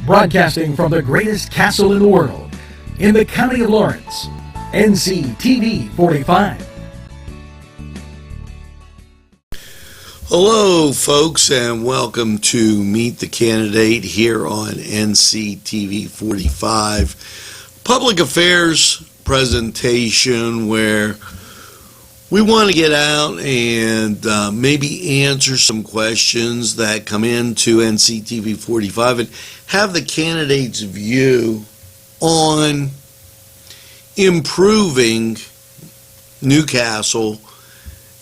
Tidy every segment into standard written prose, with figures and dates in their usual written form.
Broadcasting from the greatest castle in the world, in the county of Lawrence, NCTV45. Hello, folks, and welcome to Meet the Candidate here on NCTV45. Public affairs presentation where we want to get out and maybe answer some questions that come into NCTV45 and have the candidate's view on improving Newcastle.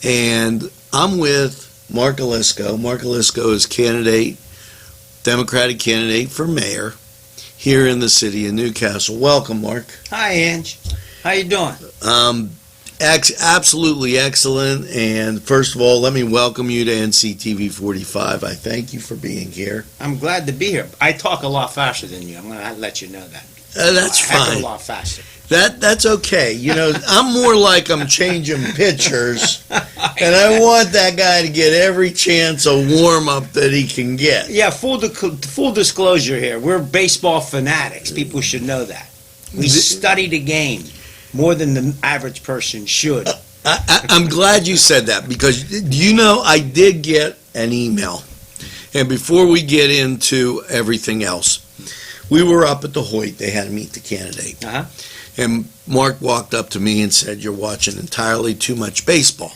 And I'm with Mark Elisco. Mark Elisco is Democratic candidate for mayor here in the city of Newcastle. Welcome, Mark. Hi, Ange. How you doing? Absolutely excellent. And first of all, let me welcome you to NCTV45. I thank you for being here. I'm glad to be here. I talk a lot faster than you. I'm going to let you know that. That's fine. A lot faster. That's okay. You know, I'm more like I'm changing pictures, and I want that guy to get every chance of warm-up that he can get. Yeah, full disclosure here. We're baseball fanatics. People should know that. We study the game more than the average person should. I'm glad you said that because, you know, I did get an email. And before we get into everything else, we were up at the Hoyt. They had to meet the candidate. Uh-huh. And Mark walked up to me and said, "You're watching entirely too much baseball."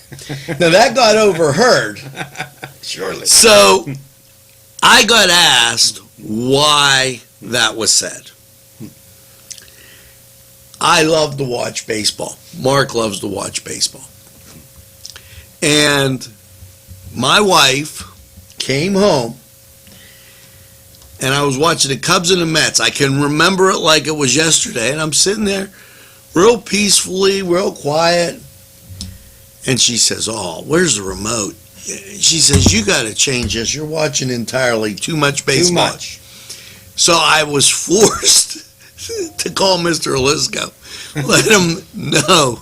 Now, that got overheard. Surely. So I got asked why that was said. I love to watch baseball. Mark loves to watch baseball. And my wife came home, and I was watching the Cubs and the Mets. I can remember it like it was yesterday, and I'm sitting there real peacefully, real quiet, and she says, "Oh, where's the remote?" She says, "You got to change this. You're watching entirely too much baseball." Too much. So I was forced to call Mr. Elisco, let him know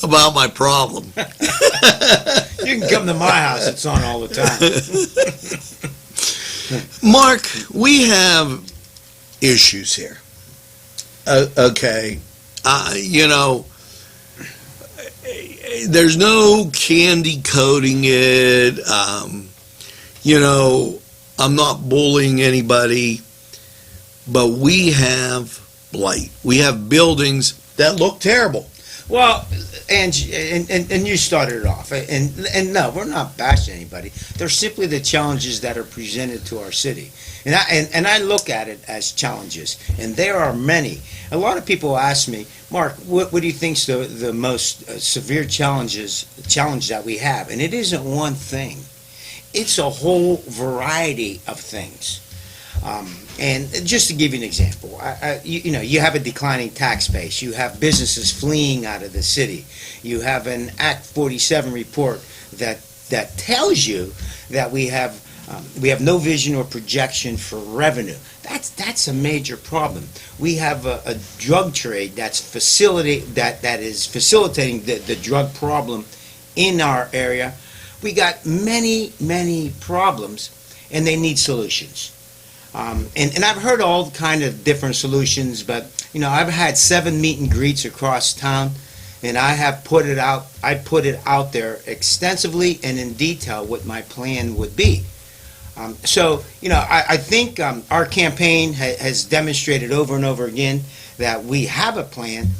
about my problem. You can come to my house. It's on all the time. Mark, we have issues here. Okay. You know, there's no candy coating it. You know, I'm not bullying anybody. But we have blight. We have buildings that look terrible. Well, and you started it off, and no, we're not bashing anybody. They're simply the challenges that are presented to our city, and I look at it as challenges, and there are many. A lot of people ask me, "Mark, what do you think's the most severe challenge that we have?" And it isn't one thing; it's a whole variety of things. And just to give you an example, you have a declining tax base. You have businesses fleeing out of the city. You have an Act 47 report that tells you that we have no vision or projection for revenue. That's a major problem. We have a drug trade that is facilitating the drug problem in our area. We got many problems, and they need solutions. And I've heard all kind of different solutions, but you know, I've had 7 meet and greets across town, and I have put it out there extensively and in detail what my plan would be. So you know, I think our campaign has demonstrated over and over again that we have a plan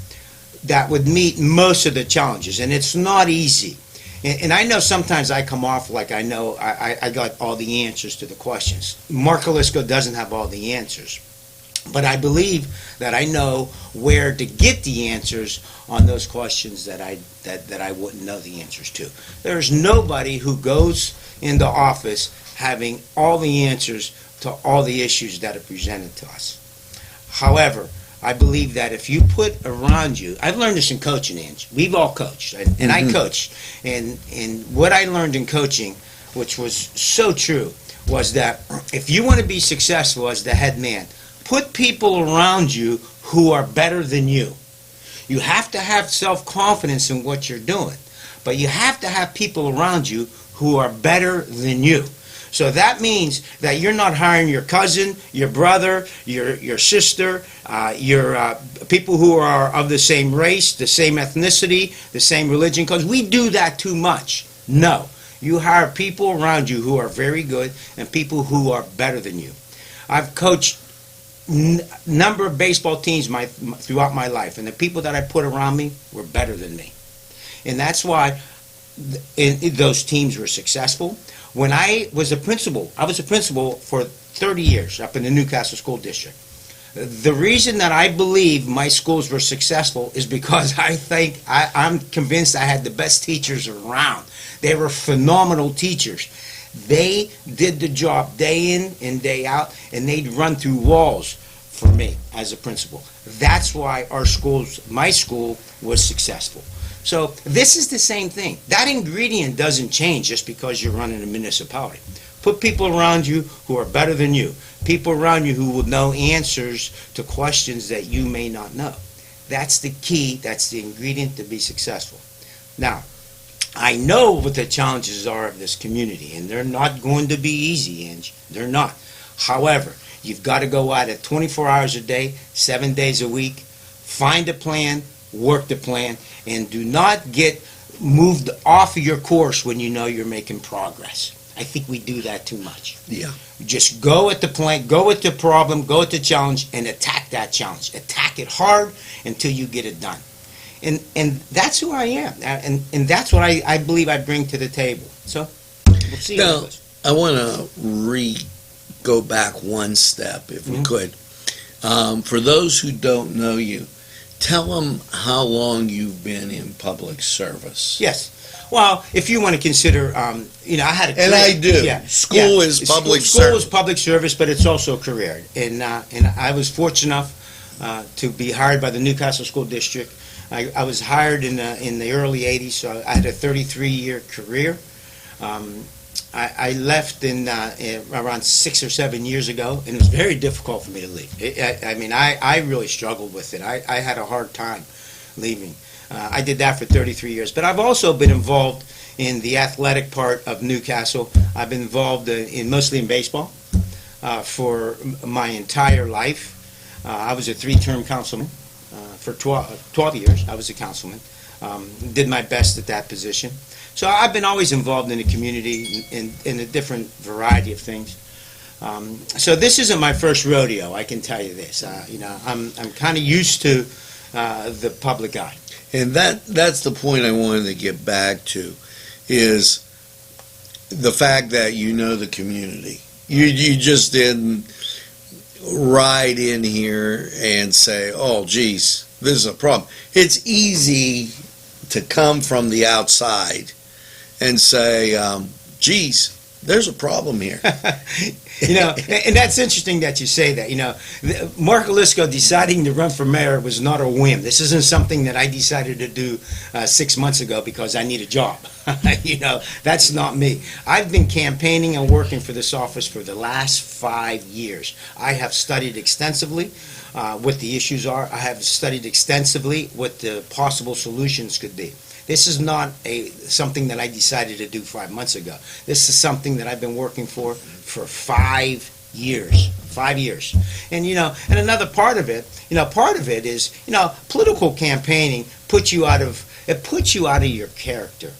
that would meet most of the challenges, and it's not easy. And I know sometimes I come off like I know I got all the answers to the questions. Mark Elisco doesn't have all the answers. But I believe that I know where to get the answers on those questions that I wouldn't know the answers to. There's nobody who goes into office having all the answers to all the issues that are presented to us. However, I believe that if you put around you, I've learned this in coaching, Ange. We've all coached, and I coached. And what I learned in coaching, which was so true, was that if you want to be successful as the head man, put people around you who are better than you. You have to have self-confidence in what you're doing, but you have to have people around you who are better than you. So that means that you're not hiring your cousin, your brother, your sister, your people who are of the same race, the same ethnicity, the same religion, because we do that too much. No. You hire people around you who are very good and people who are better than you. I've coached number of baseball teams throughout my life, and the people that I put around me were better than me. And that's why those teams were successful. When I was a principal for 30 years up in the Newcastle School District. The reason that I believe my schools were successful is because I'm convinced I had the best teachers around. They were phenomenal teachers. They did the job day in and day out, and they'd run through walls for me as a principal. That's why my school was successful. So this is the same thing. That ingredient doesn't change just because you're running a municipality. Put people around you who are better than you. People around you who will know answers to questions that you may not know. That's the key. That's the ingredient to be successful. Now, I know what the challenges are of this community, and they're not going to be easy, Ange. They're not. However, you've got to go at it 24 hours a day, 7 days a week, find a plan, work the plan, and do not get moved off of your course when you know you're making progress. I think we do that too much. Yeah. Just go at the plan, go at the problem, go at the challenge, and attack that challenge. Attack it hard until you get it done. And that's who I am, and that's what I believe I bring to the table. So we'll see how it goes. I want to go back one step, if we could. For those who don't know you, tell them how long you've been in public service. Yes. Well, if you want to consider, I had a career. And I do. Yeah. School is public service. School is public service, but it's also a career. And I was fortunate enough to be hired by the Newcastle School District. I was hired in the early 80s, so I had a 33-year career. I left around 6 or 7 years ago, and it was very difficult for me to leave. I really struggled with it. I had a hard time leaving. I did that for 33 years. But I've also been involved in the athletic part of Newcastle. I've been involved mostly in baseball for my entire life. I was a 3-term councilman. For 12 years, I was a councilman. Did my best at that position. So I've been always involved in the community in a different variety of things. So this isn't my first rodeo, I can tell you this. I'm kind of used to the public eye. And that's the point I wanted to get back to, is the fact that you know the community. You just didn't ride in here and say, oh, geez, this is a problem. It's easy to come from the outside and say, geez, there's a problem here. And that's interesting that you say that. Mark Elisco deciding to run for mayor was not a whim. This isn't something that I decided to do 6 months ago because I need a job. That's not me. I've been campaigning and working for this office for the last 5 years. I have studied extensively what the issues are. I have studied extensively what the possible solutions could be. This is not something that I decided to do 5 months ago. This is something that I've been working for 5 years. 5 years. And another part of it is, political campaigning puts you out of your character.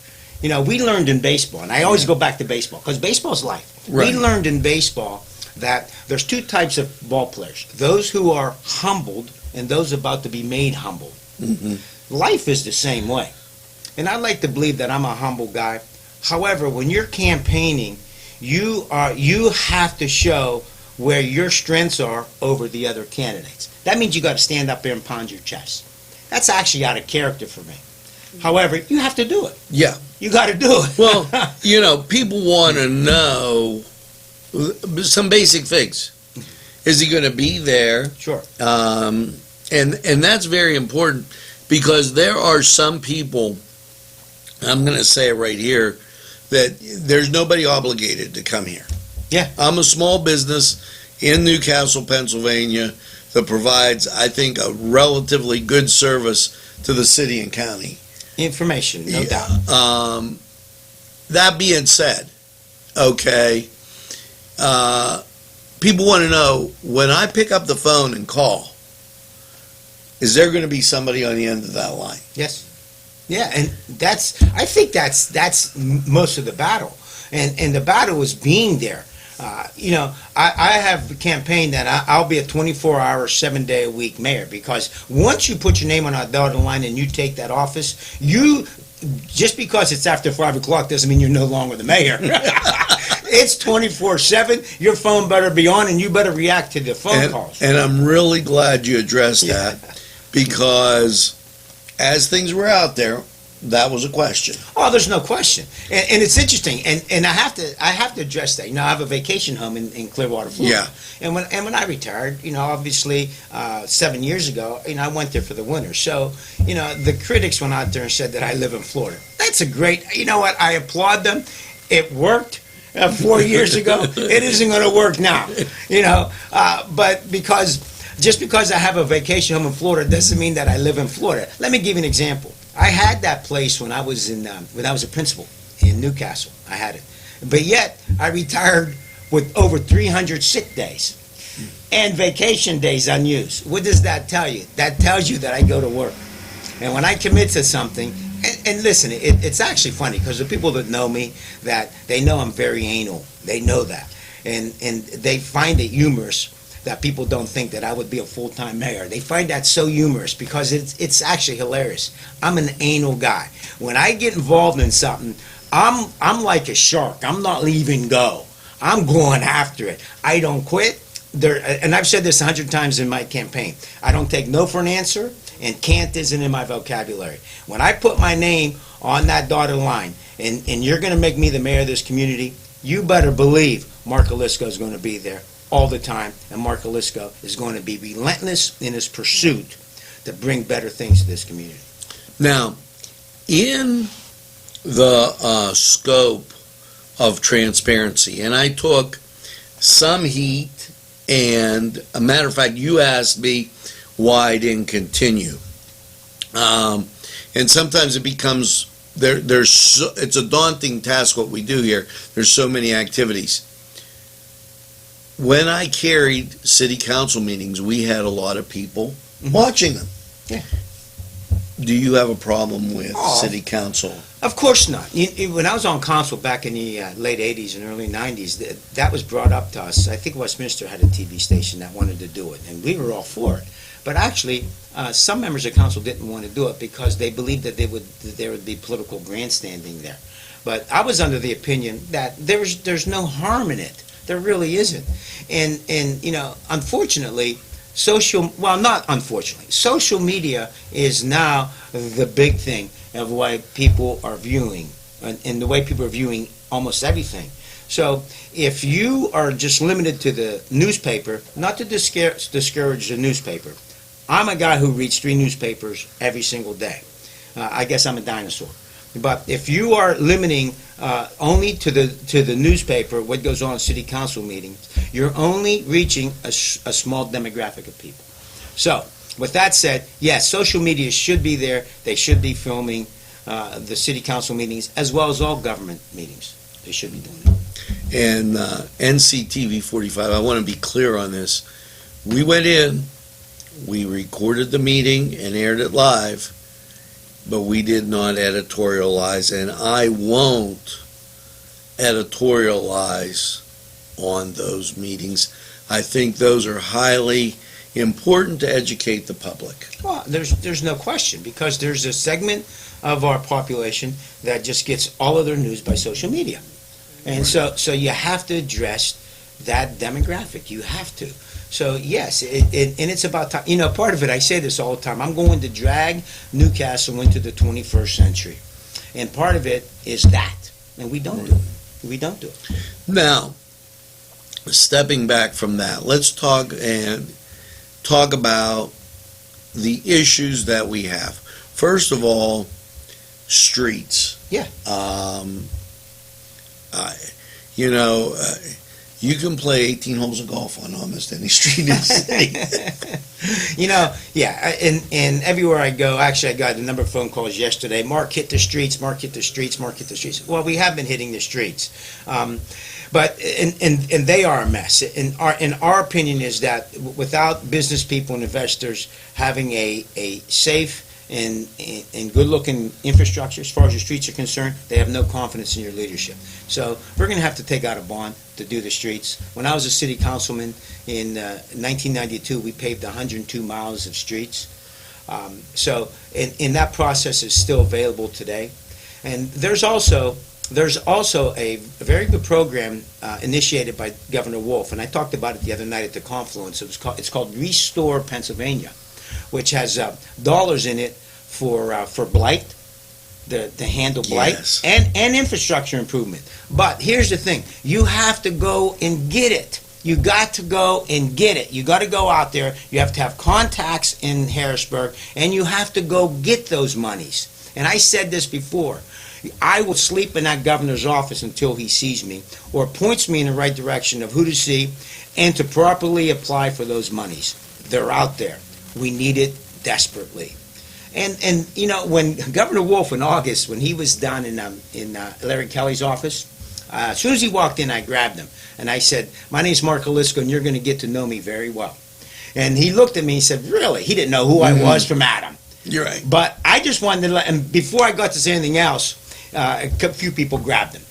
We learned in baseball, and I always go back to baseball because baseball's life. Right. We learned in baseball that there's 2 types of ball players: those who are humbled and those about to be made humble. Mm-hmm. Life is the same way. And I like to believe that I'm a humble guy. However, when you're campaigning, you have to show where your strengths are over the other candidates. That means you got to stand up there and pound your chest. That's actually out of character for me. However, you have to do it. Yeah. You got to do it. Well, people want to know some basic things. Is he going to be there? Sure. And that's very important, because there are some people, I'm going to say it right here, that there's nobody obligated to come here. Yeah. I'm a small business in Newcastle, Pennsylvania, that provides, I think, a relatively good service to the city and county. Information, no doubt. That being said, okay, people want to know, when I pick up the phone and call, is there going to be somebody on the end of that line? Yes. Yeah, and I think that's most of the battle. And the battle is being there. I have campaigned that I'll be a 24-hour, 7-day-a-week mayor, because once you put your name on that dotted line and you take that office, just because it's after 5 o'clock doesn't mean you're no longer the mayor. It's 24/7. Your phone better be on, and you better react to the phone calls. And I'm really glad you addressed that, because as things were out there, that was a question. Oh, there's no question, and it's interesting, and I have to address that. I have a vacation home in Clearwater, Florida. Yeah. And when I retired, obviously 7 years ago, I went there for the winter. So, the critics went out there and said that I live in Florida. That's a great. You know what? I applaud them. It worked 4 years ago. It isn't going to work now. But just because I have a vacation home in Florida doesn't mean that I live in Florida. Let me give you an example. I had that place when I was a principal in Newcastle. I had it, but yet I retired with over 300 sick days and vacation days unused. What does that tell you? That tells you that I go to work, and when I commit to something, and listen, it's actually funny, because the people that know me, that they know I'm very anal. They know that, and they find it humorous that people don't think that I would be a full-time mayor. They find that so humorous, because it's actually hilarious. I'm an anal guy. When I get involved in something, I'm like a shark. I'm not leaving go. I'm going after it. I don't quit. And I've said this 100 times in my campaign. I don't take no for an answer, and can't isn't in my vocabulary. When I put my name on that dotted line, and you're going to make me the mayor of this community, you better believe Mark Elisco is going to be there all the time, and Mark Elisco is going to be relentless in his pursuit to bring better things to this community. Now, in the scope of transparency, and I took some heat, and a matter of fact, you asked me why I didn't continue. And sometimes it becomes, it's a daunting task what we do here. There's so many activities. When I carried city council meetings, we had a lot of people watching them. Yeah. Do you have a problem with city council? Of course not. When I was on council back in the late 80s and early 90s, that was brought up to us. I think Westminster had a TV station that wanted to do it, and we were all for it. But actually, some members of council didn't want to do it because they believed that there would be political grandstanding there. But I was under the opinion that there's no harm in it. There really isn't. And unfortunately, social media is now the big thing of why people are viewing, and the way people are viewing almost everything. So if you are just limited to the newspaper, not to discourage the newspaper, I'm a guy who reads 3 newspapers every single day. I guess I'm a dinosaur. But if you are limiting only to the newspaper, what goes on in city council meetings, you're only reaching a small demographic of people. So, with that said, yes, social media should be there. They should be filming the city council meetings as well as all government meetings. They should be doing it. And NCTV45, I want to be clear on this. We went in, we recorded the meeting and aired it live, but we did not editorialize, and I won't editorialize on those meetings. I think those are highly important to educate the public. Well, there's no question, because there's a segment of our population that just gets all of their news by social media. And so you have to address that demographic. You have to. So yes, and it's about time. Part of it, I say this all the time, I'm going to drag Newcastle into the 21st century. And part of it is that. And we don't do it. We don't do it. Now, stepping back from that, let's talk about the issues that we have. First of all, streets. Yeah. You can play 18 holes of golf on almost any street in the city. Yeah, and everywhere I go, actually, I got a number of phone calls yesterday. Mark, hit the streets. Mark, hit the streets. Mark, hit the streets. Well, we have been hitting the streets, but and they are a mess. And our opinion is that without business people and investors having a safe and good-looking infrastructure as far as the streets are concerned, they have no confidence in your leadership. So we're going to have to take out a bond to do the streets. When I was a city councilman in 1992, we paved 102 miles of streets. So that process is still available today. And there's also a very good program initiated by Governor Wolf, and I talked about it the other night at the Confluence. It's called Restore Pennsylvania, which has dollars in it for blight, to handle blight, Yes. and infrastructure improvement. But here's the thing: you have to go and get it. You got to go and get it. You got to go out there. You have to have contacts in Harrisburg, and you have to go get those monies. And I said this before. I will sleep in that governor's office until he sees me or points me in the right direction of who to see and to properly apply for those monies. They're out there. We need it desperately. And when Governor Wolf in August, when he was down in Larry Kelly's office, as soon as he walked in, I grabbed him and I said, "My name's Mark Elisco, and you're going to get to know me very well." And he looked at me and said, "Really?" He didn't know who I was from Adam. You're right. But I just wanted to and before I got to say anything else, a few people grabbed him.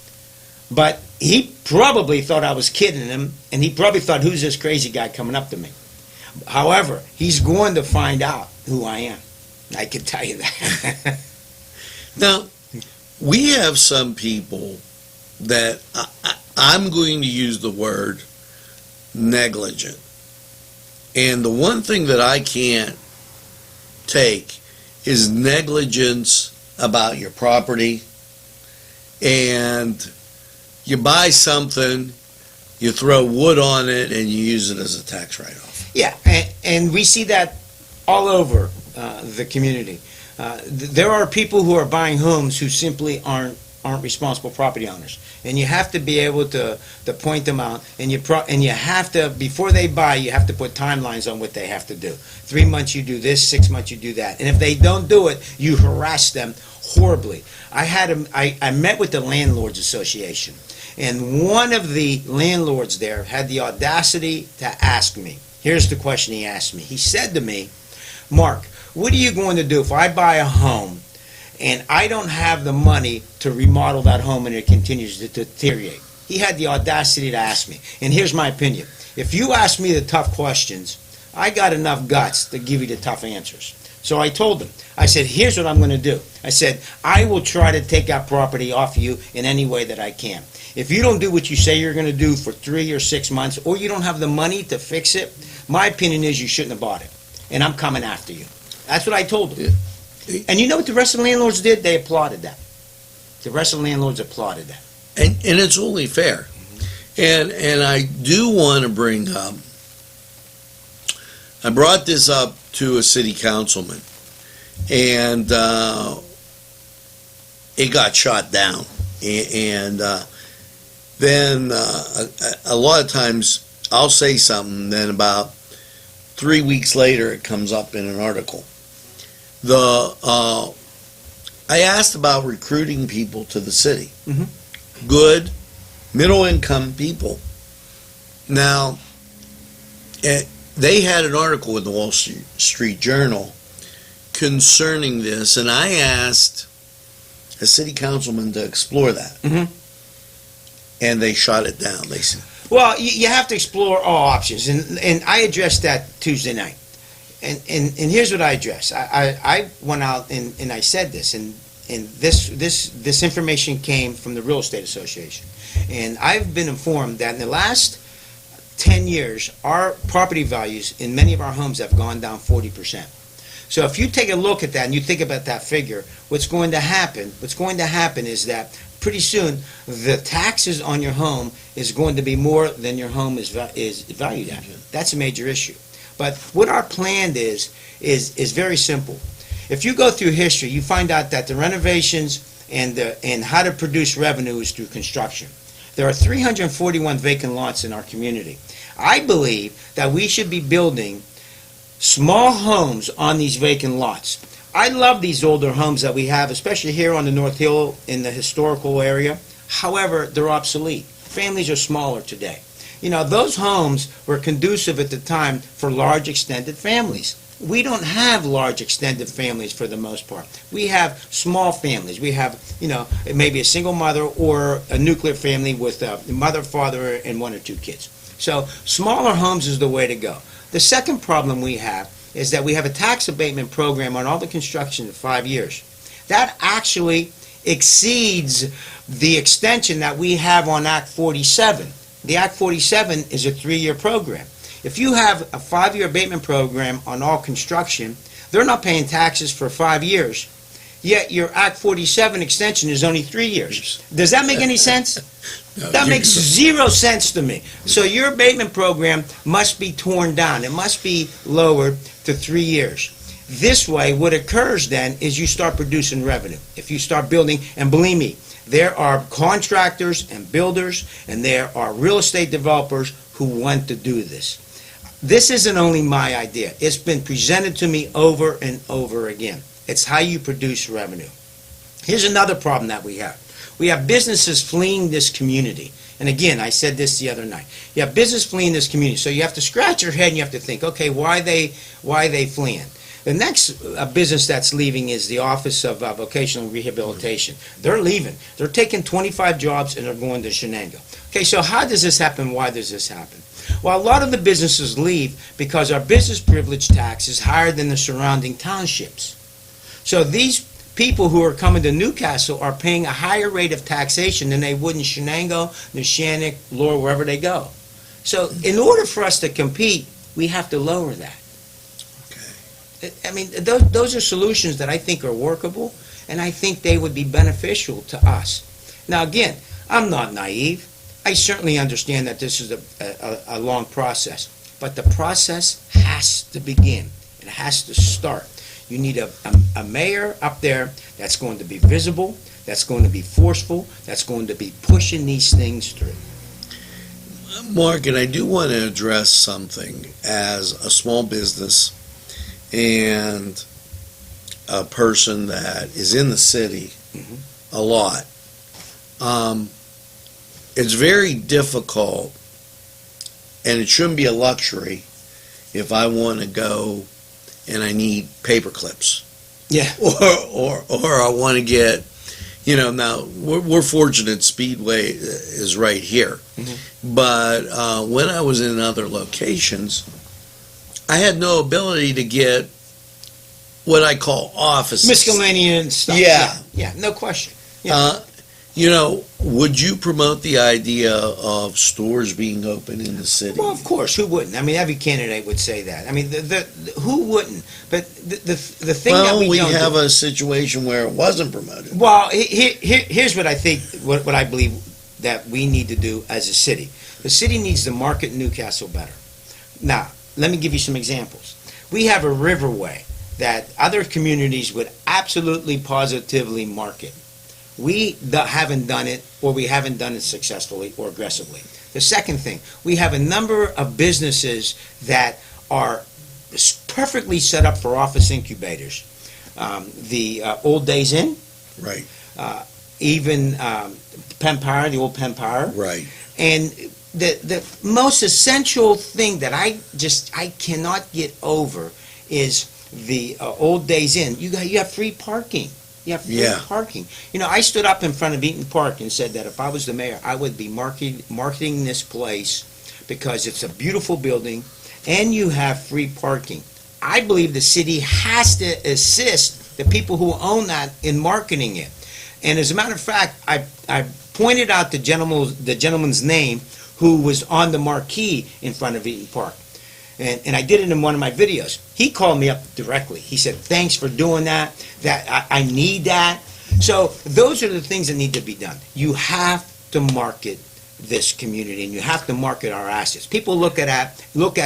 But he probably thought I was kidding him, and he probably thought, "Who's this crazy guy coming up to me?" However, he's going to find out who I am. I can tell you that. Now, we have some people that I'm going to use the word negligent. And the one thing that I can't take is negligence about your property. And you buy something, you throw wood on it, and you use it as a tax write-off. Yeah, and we see that all over the community. There are people who are buying homes who simply aren't responsible property owners, and you have to be able to point them out. And you have to, before they buy, you have to put timelines on what they have to do. 3 months you do this, 6 months you do that, and if they don't do it, you harass them horribly. I met with the Landlords Association, and one of the landlords there had the audacity to ask me. Here's the question he asked me. He said to me, "Mark, what are you going to do if I buy a home and I don't have the money to remodel that home and it continues to deteriorate?" He had the audacity to ask me. And here's my opinion. If you ask me the tough questions, I got enough guts to give you the tough answers. So I told him, I said, "Here's what I'm going to do." I said, "I will try to take that property off you in any way that I can. If you don't do what you say you're going to do for 3 or 6 months, or you don't have the money to fix it, my opinion is you shouldn't have bought it. And I'm coming after you." That's what I told him. Yeah. And you know what the rest of the landlords did? They applauded that. The rest of the landlords applauded that. And it's only fair. And I do want to bring up, I brought this up to a city councilman, and it got shot down. And then a lot of times I'll say something, then about 3 weeks later it comes up in an article. I asked about recruiting people to the city. Mhm. Good, middle-income people. Now, they had an article in the Wall Street Journal concerning this, and I asked a city councilman to explore that. Mhm. And they shot it down. They said, Well, you have to explore all options, and I addressed that Tuesday night. And here's what I addressed. I went out and I said this, and this information came from the Real Estate Association. And I've been informed that in the last 10 years, our property values in many of our homes have gone down 40%. So if you take a look at that and you think about that figure, what's going to happen is that pretty soon the taxes on your home is going to be more than your home is valued at. That's a major issue. But what our plan is very simple. If you go through history, you find out that the renovations and how to produce revenue is through construction. There are 341 vacant lots in our community. I believe that we should be building small homes on these vacant lots. I love these older homes that we have, especially here on the North Hill in the historical area. However, they're obsolete. Families are smaller today. You know, those homes were conducive at the time for large extended families. We don't have large extended families for the most part. We have small families. We have, you know, maybe a single mother or a nuclear family with a mother, father, and one or two kids. So smaller homes is the way to go. The second problem we have is that we have a tax abatement program on all the construction in 5 years. That actually exceeds the extension that we have on Act 47. The Act 47 is a 3-year program. If you have a 5-year abatement program on all construction, they're not paying taxes for 5 years, yet your Act 47 extension is only 3 years. Does that make any sense? That makes zero sense to me. So your abatement program must be torn down. It must be lowered to 3 years. This way, what occurs then is you start producing revenue. If you start building, and believe me, there are contractors and builders, and there are real estate developers who want to do this. This isn't only my idea. It's been presented to me over and over again. It's how you produce revenue. Here's another problem that we have. We have businesses fleeing this community. And again, I said this the other night. You have business fleeing this community. So you have to scratch your head and you have to think, okay, why are they fleeing? The next business that's leaving is the Office of Vocational Rehabilitation. They're leaving. They're taking 25 jobs and they're going to Shenango. Okay, so how does this happen? Why does this happen? Well, a lot of the businesses leave because our business privilege tax is higher than the surrounding townships. So these people who are coming to Newcastle are paying a higher rate of taxation than they would in Shenango, Neshannock, Laurel, wherever they go. So in order for us to compete, we have to lower that. I mean, those are solutions that I think are workable, and I think they would be beneficial to us. Now, again, I'm not naive. I certainly understand that this is a long process, but the process has to begin. It has to start. You need a mayor up there that's going to be visible, that's going to be forceful, that's going to be pushing these things through. Mark, and I do want to address something as a small business and a person that is in the city a lot. It's very difficult, and it shouldn't be a luxury if I want to go and I need paper clips. Yeah. Or I want to get, you know, now we're fortunate Speedway is right here. But when I was in other locations, I had no ability to get what I call offices. Miscellaneous stuff. Yeah, no question. Yeah. You know, would you promote the idea of stores being open in the city? Well, of course, who wouldn't? I mean, every candidate would say that. I mean, who wouldn't? But the thing that we don't have a situation where it wasn't promoted. Well, here's what I think, what I believe that we need to do as a city. The city needs to market Newcastle better. Now, let me give you some examples. We have a riverway that other communities would absolutely positively market. We haven't done it, or we haven't done it successfully or aggressively. The second thing, we have a number of businesses that are perfectly set up for office incubators. The Old Days Inn, right? Even Penn Power, the old Penn Power, right? And the most essential thing that I cannot get over is the Old Days Inn. You have free parking. You have free parking. You know, I stood up in front of Eaton Park and said that if I was the mayor, I would be marketing this place because it's a beautiful building and you have free parking. I believe the city has to assist the people who own that in marketing it. And as a matter of fact, I pointed out the gentleman's name who was on the marquee in front of Eaton Park. And I did it in one of my videos. He called me up directly. He said, thanks for doing that. That I need that. So those are the things that need to be done. You have to market this community, and you have to market our assets. People look at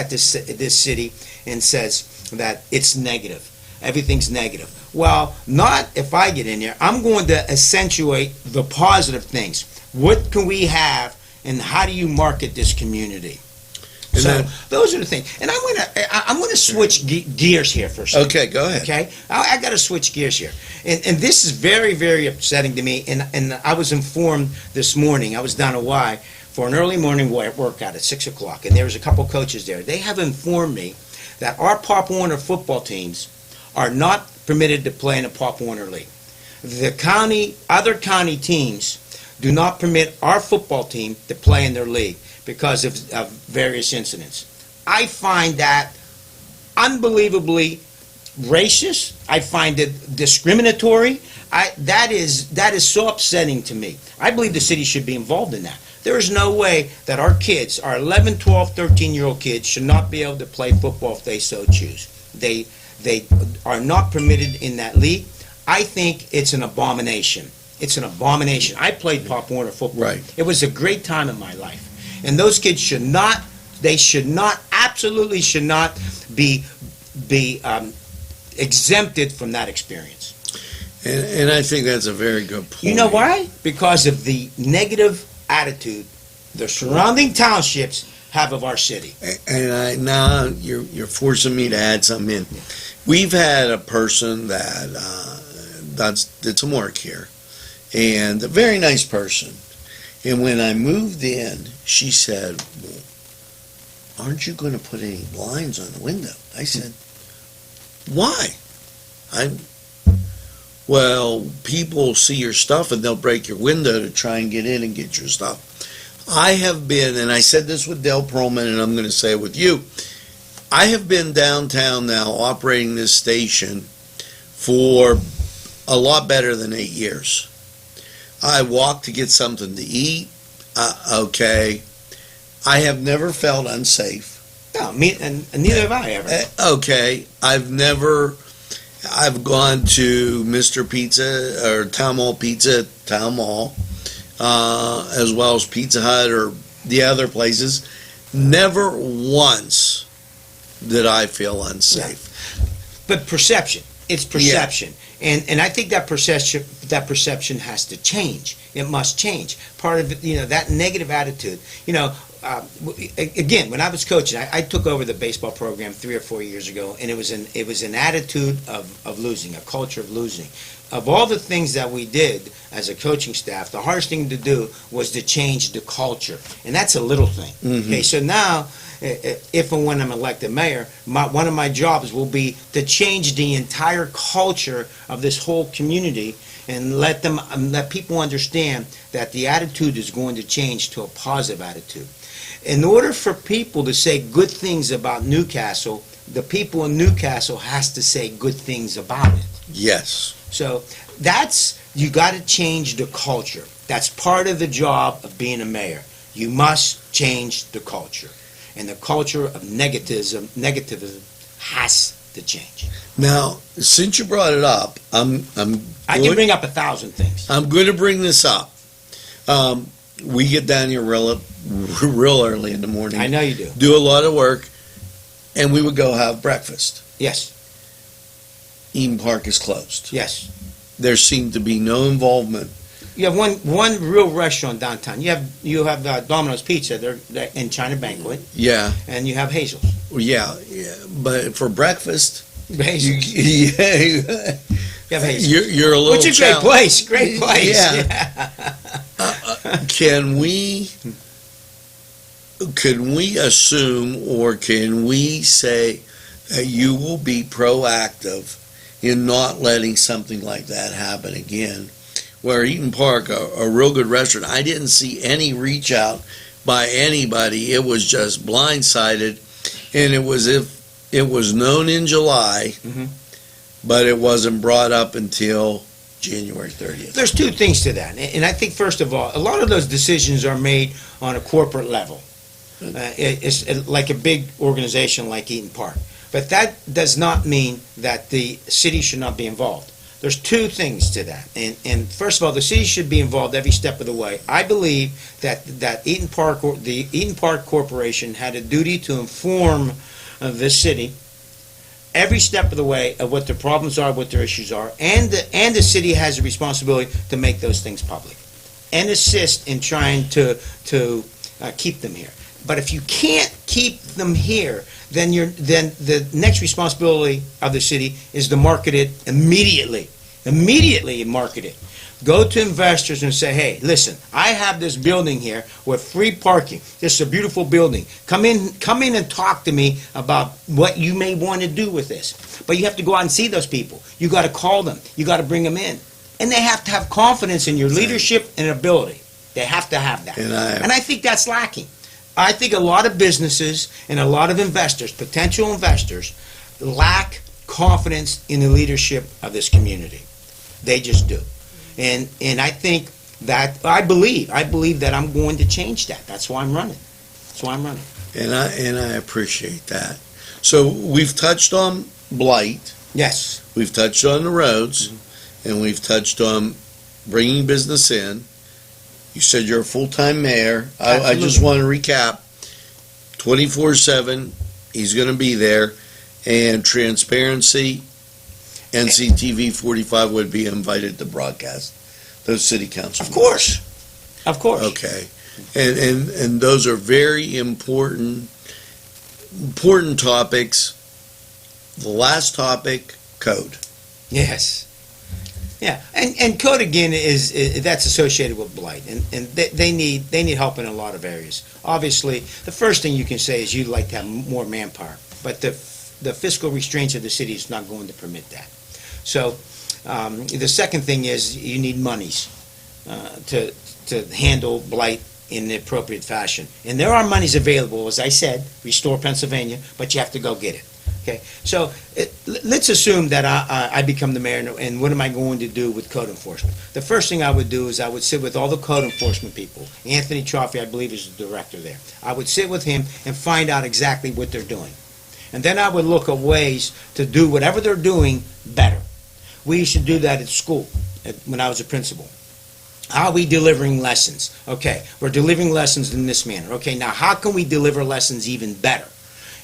this city and says that it's negative. Everything's negative. Well, not if I get in there. I'm going to accentuate the positive things. What can we have, and how do you market this community? And So then- those are the things. And I'm gonna switch gears here for a second. Okay, go ahead. Okay, I got to switch gears here, and this is very, very upsetting to me. And I was informed this morning. I was down at Y for an early morning workout at 6 o'clock, and there was a couple coaches there. They have informed me that our Pop Warner football teams are not permitted to play in a Pop Warner league. Other county teams do not permit our football team to play in their league because of various incidents. I find that unbelievably racist. I find it discriminatory. That is so upsetting to me. I believe the city should be involved in that. There is no way that our kids, our 11, 12, 13-year-old kids, should not be able to play football if they so choose. They are not permitted in that league. I think it's an abomination. It's an abomination. I played Pop Warner football. Right. It was a great time in my life. And those kids should not, absolutely should not be exempted from that experience. And I think that's a very good point. You know why? Because of the negative attitude the surrounding townships have of our city. And now you're forcing me to add something in. We've had a person that did some work here, and a very nice person. And when I moved in, she said, well, aren't you going to put any blinds on the window? I said, why? Well, people see your stuff and they'll break your window to try and get in and get your stuff. I have been, and I said this with Dale Perlman, and I'm going to say it with you, I have been downtown now operating this station for a lot better than 8 years. I walk to get something to eat. Okay. I have never felt unsafe. No, me, and neither have I ever. Okay. I've gone to Mr. Pizza or Town Mall Pizza at Town Mall, as well as Pizza Hut or the other places. Never once did I feel unsafe. But perception. It's perception. Yeah. And I think that perception has to change. It must change. Part of it, that negative attitude. Again, when I was coaching, I took over the baseball program 3 or 4 years ago, and it was an attitude of losing, a culture of losing. Of all the things that we did as a coaching staff, the hardest thing to do was to change the culture, and that's a little thing. Mm-hmm. Okay, so now, if and when I'm elected mayor, one of my jobs will be to change the entire culture of this whole community and let people understand that the attitude is going to change to a positive attitude. In order for people to say good things about Newcastle, the people in Newcastle has to say good things about it. Yes. So you got to change the culture. That's part of the job of being a mayor. You must change the culture. And the culture of negativism has to change. Now, since you brought it up, I can bring up 1,000 things. I'm going to bring this up. We get down here real early in the morning. I know you do. Do a lot of work, and we would go have breakfast. Yes. Eden Park is closed. Yes. There seemed to be no involvement. You have one real restaurant downtown. You have Domino's Pizza. They're in China Banquet. Yeah. And you have Hazel's. Yeah. But for breakfast, Hazel's. You have Hazel's. You're a little. Which is a great place. Great place. Yeah. Can we assume, or can we say that you will be proactive in not letting something like that happen again? Where Eden Park, a real good restaurant, I didn't see any reach out by anybody. It was just blindsided, and it was if it was known in July, mm-hmm. but it wasn't brought up until January 30th. There's two things to that, and I think first of all, a lot of those decisions are made on a corporate level. It's like a big organization like Eden Park, but that does not mean that the city should not be involved. There's two things to that, and first of all, the city should be involved every step of the way. I believe that the Eden Park Corporation had a duty to inform the city every step of the way of what their problems are, what their issues are, and the city has a responsibility to make those things public and assist in trying to keep them here. But if you can't keep them here, then the next responsibility of the city is to market it immediately. Immediately market it. Go to investors and say, hey, listen, I have this building here with free parking. This is a beautiful building. Come in and talk to me about what you may want to do with this. But you have to go out and see those people. You got to call them. You got to bring them in. And they have to have confidence in your leadership and ability. They have to have that. And I think that's lacking. I think a lot of businesses and a lot of investors, potential investors, lack confidence in the leadership of this community. They just do. And I think that I believe that I'm going to change that. That's why I'm running. And I appreciate that. So we've touched on blight. Yes. We've touched on the roads, and we've touched on bringing business in. You said you're a full-time mayor. I just want to recap. 24/7. He's going to be there, and transparency. NCTV45 would be invited to broadcast those city council meetings. Of course. Okay. And those are very important topics. The last topic, code. Yes. Yeah. And code again is that's associated with blight, and they need help in a lot of areas. Obviously, the first thing you can say is you'd like to have more manpower, but the fiscal restraints of the city is not going to permit that. So the second thing is you need monies to handle blight in the appropriate fashion. And there are monies available, as I said, Restore Pennsylvania, but you have to go get it. Okay, so let's assume that I become the mayor, and what am I going to do with code enforcement? The first thing I would do is I would sit with all the code enforcement people. Anthony Chaffee, I believe, is the director there. I would sit with him and find out exactly what they're doing. And then I would look at ways to do whatever they're doing better. We used to do that at school when I was a principal. How are we delivering lessons? Okay, we're delivering lessons in this manner. Okay, now how can we deliver lessons even better?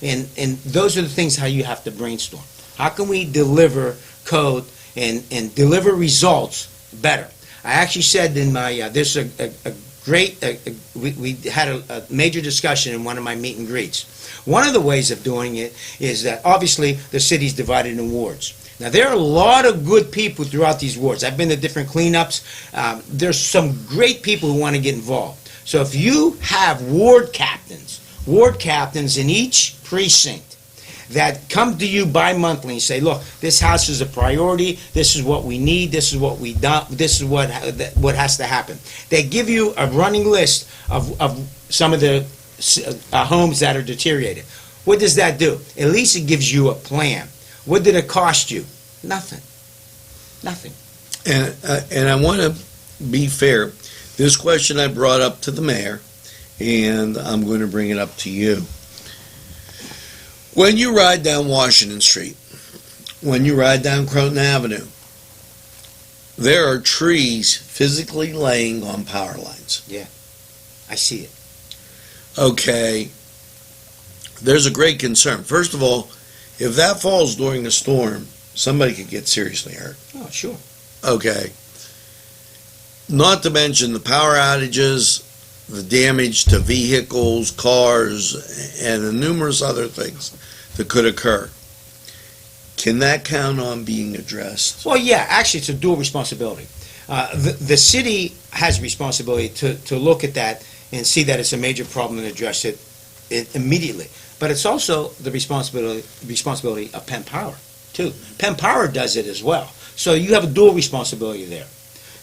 And those are the things how you have to brainstorm. How can we deliver code and deliver results better? I actually said in my, there's a great, we had a major discussion in one of my meet and greets. One of the ways of doing it is that obviously the city's divided in wards. Now, there are a lot of good people throughout these wards. I've been to different cleanups. There's some great people who want to get involved. So if you have ward captains in each precinct that come to you bi-monthly and say, look, this house is a priority, this is what we need, this is what we done, this is what has to happen. They give you a running list of some of the homes that are deteriorated. What does that do? At least it gives you a plan. What did it cost you? Nothing. And I want to be fair. This question I brought up to the mayor, and I'm going to bring it up to you. When you ride down Washington Street, when you ride down Croton Avenue, there are trees physically laying on power lines. Yeah, I see it. Okay, there's a great concern. First of all, if that falls during a storm, somebody could get seriously hurt. Oh, sure. Okay. Not to mention the power outages, the damage to vehicles, cars, and the numerous other things that could occur. Can that count on being addressed? Well, yeah, actually, it's a dual responsibility. The city has responsibility to look at that and see that it's a major problem and address it immediately. But it's also the responsibility of Penn Power, too. Penn Power does it as well. So you have a dual responsibility there.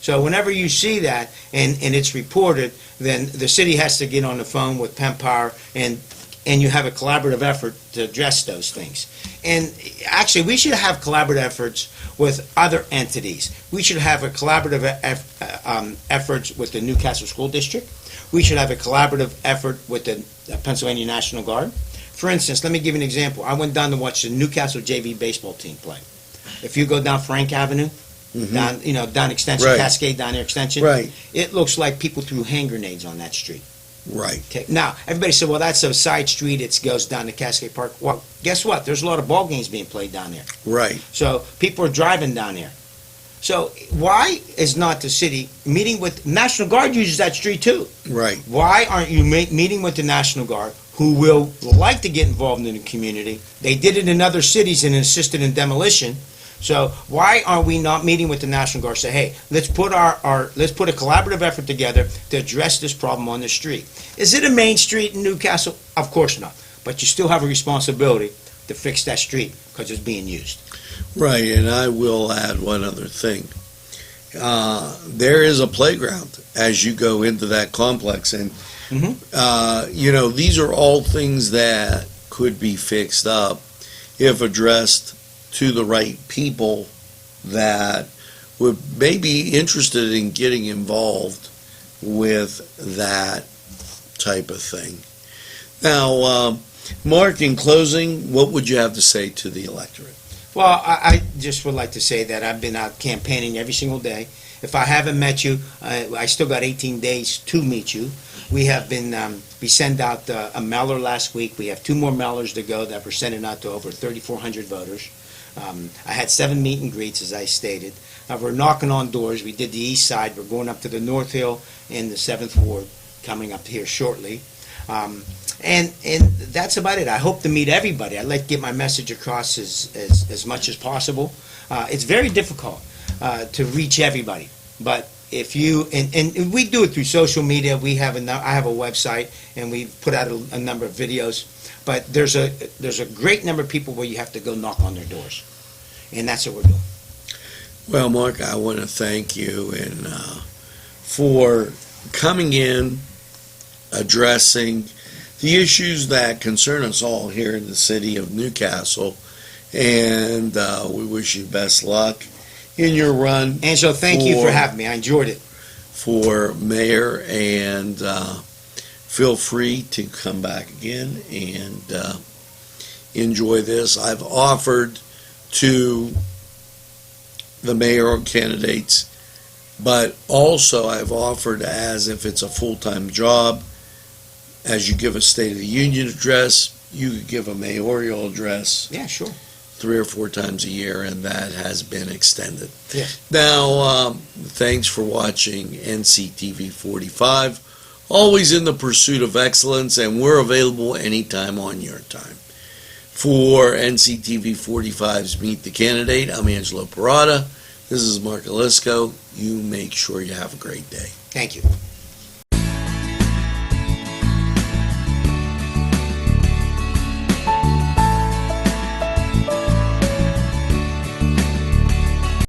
So whenever you see that and it's reported, then the city has to get on the phone with Penn Power and you have a collaborative effort to address those things. And actually, we should have collaborative efforts with other entities. We should have a collaborative efforts with the Newcastle School District. We should have a collaborative effort with the Pennsylvania National Guard. For instance, let me give you an example. I went down to watch the Newcastle JV baseball team play. If you go down Frank Avenue, down Extension, Right. Cascade down there, Extension, Right. it looks like people threw hand grenades on that street. Right. Okay. Now, everybody said, well, that's a side street. It goes down to Cascade Park. Well, guess what? There's a lot of ball games being played down there. Right. So people are driving down there. So why is not the city meeting with, National Guard uses that street too. Right. Why aren't you meeting with the National Guard, who will like to get involved in the community? They did it in other cities and assisted in demolition. So why are we not meeting with the National Guard? Say, hey, let's put let's put a collaborative effort together to address this problem on the street. Is it a main street in Newcastle? Of course not. But you still have a responsibility to fix that street because it's being used. Right, and I will add one other thing. There is a playground as you go into that complex, and these are all things that could be fixed up if addressed to the right people that would may be interested in getting involved with that type of thing. Now, Mark, in closing, what would you have to say to the electorate? Well, I just would like to say that I've been out campaigning every single day. If I haven't met you, I still got 18 days to meet you. We have been, we sent out a mailer last week. We have 2 more mailers to go that we're sending out to over 3,400 voters. I had 7 meet and greets, as I stated. We're knocking on doors. We did the east side. We're going up to the North Hill in the 7th Ward, coming up here shortly. And that's about it. I hope to meet everybody. I'd like to get my message across as much as possible. It's very difficult to reach everybody, but if you and we do it through social media. I have a website, and we've put out a number of videos. But there's a great number of people where you have to go knock on their doors, and that's what we're doing. Well, Mark, I want to thank you and for coming in, addressing the issues that concern us all here in the city of Newcastle, and we wish you best luck in your run. Angelo, thank you for having me. I enjoyed it. For mayor, and feel free to come back again and enjoy this. I've offered to the mayoral candidates, but also I've offered as if it's a full-time job. As you give a State of the Union address, you could give a mayoral address. Yeah, sure. 3 or 4 times a year, and that has been extended. Yeah. Now, thanks for watching NCTV45. Always in the pursuit of excellence, and we're available anytime on your time. For NCTV45's Meet the Candidate, I'm Angelo Parada. This is Mark Elisco. You make sure you have a great day. Thank you.